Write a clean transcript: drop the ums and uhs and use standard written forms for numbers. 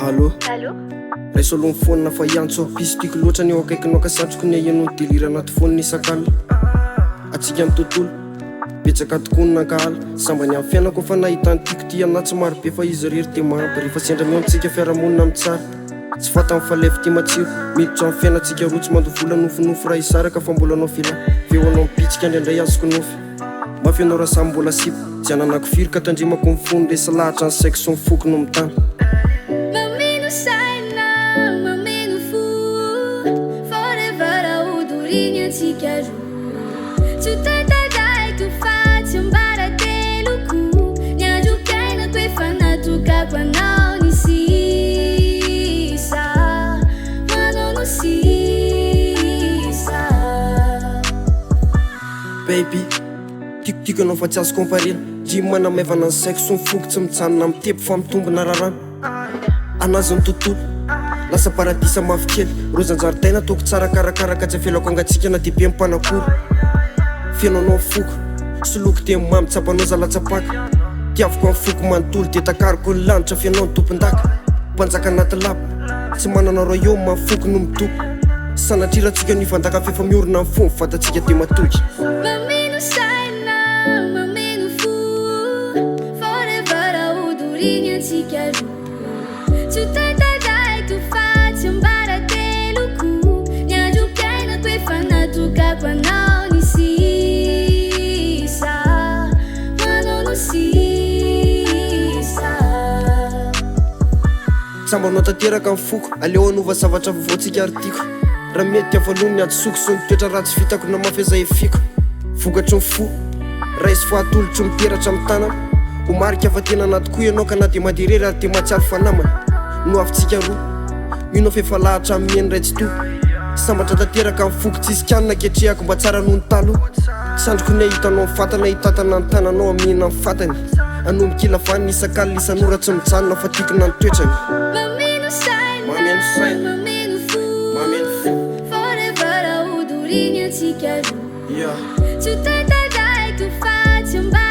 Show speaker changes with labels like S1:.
S1: Allô?
S2: Allô?
S1: Raiso aloha ny fonina fa iantso pisitiako loatra ny eo akaikinao ka satroko ny aheno ny delira anaty fonina isak'alina. Atsika amin'ny tontolo betsaka tokoa ny nankahala samba ny amin'ny fiainako fa nahita ny tiako ty anaty tsy maro be fa izy rery te mahampy rehefa sendra miontsika fiarahamonina amin'ny tsara tsy fata amin'ny falefy ty matsiro miditra amin'ny fiainantsika roa tsy mandovola nofinofo raha isaraka fa mbola anao fila feo anao mipitsika indraindray azoko nofy mafy anao raha samy mbola sipo tsy ananako firy ka tandrimako ny fony resa lahatra ny saiko sy ny foko no mitana.
S2: Mameno saina, mameno fo forever ahodoriany antsika roa tsy ho tatadaiko fa tsy ambaradeloko ny androkainako efa natokako anao ny sisa manao no sisa.
S1: Baby tiako anao fa tsy azo comparena jimy manamevana ny saiko sy ny foko tsy mitsanona mitepo fa mitombona rarana anazy ny tontolo lasa paradisa mafikely rozan-jaridaina ataoko tsara karakaraka tsy afelako angatsika na dibe mpanakoro fiainanao foko soloko dia mamy tsapanao zalatsapaka tiavoko amin'ny foko manontolo dia takariko ny lanitra fianao ny tompon-daka mpanjaka anaty lapa tsy manana royaume amin'ny foko no mitoko sanatriratsika ny vandaka fefa miorina amin'ny fomba fatatsika dia matoky.
S2: Mameno saina, mameno fo forever ahodoriany antsika roa tsy ho tatadaiko fa tsy ambaradeloko ny androkainako efa natokako anao ny sisa manao no sisa.
S1: Sambanao tanteraka amin'ny foko aleo anova zavatra vavoantsika artiko raha mety avaloany adsoko sy ny toetra ratsy vitako na mafy zay efiko vokatry ny fo raisy fahatolotry miteratra amin'ny tanana homarika fa tena natikoa ianao ka na dia maderery ary dia matsiaro fanamana no avitsika roa inao fefa lahatra amin'ny eny ray tsy to sambatra tanteraka amin'ny foko tsisy kanina ketrehako mba tsara noho ny talo sandroko ny ahitanao ny fatana hitatana ny tananao amihina ny fatany anomikila vany isak'alina isanora tsy mijanona fa tiakona ny toetrany.
S2: Mameno saina,
S1: Mameno saina,
S2: mameno fo
S1: mameno fo
S2: forever ahodoriany antsika roa
S1: yeah.
S2: tsy ho tatadaiko fa tsy ambaradeloko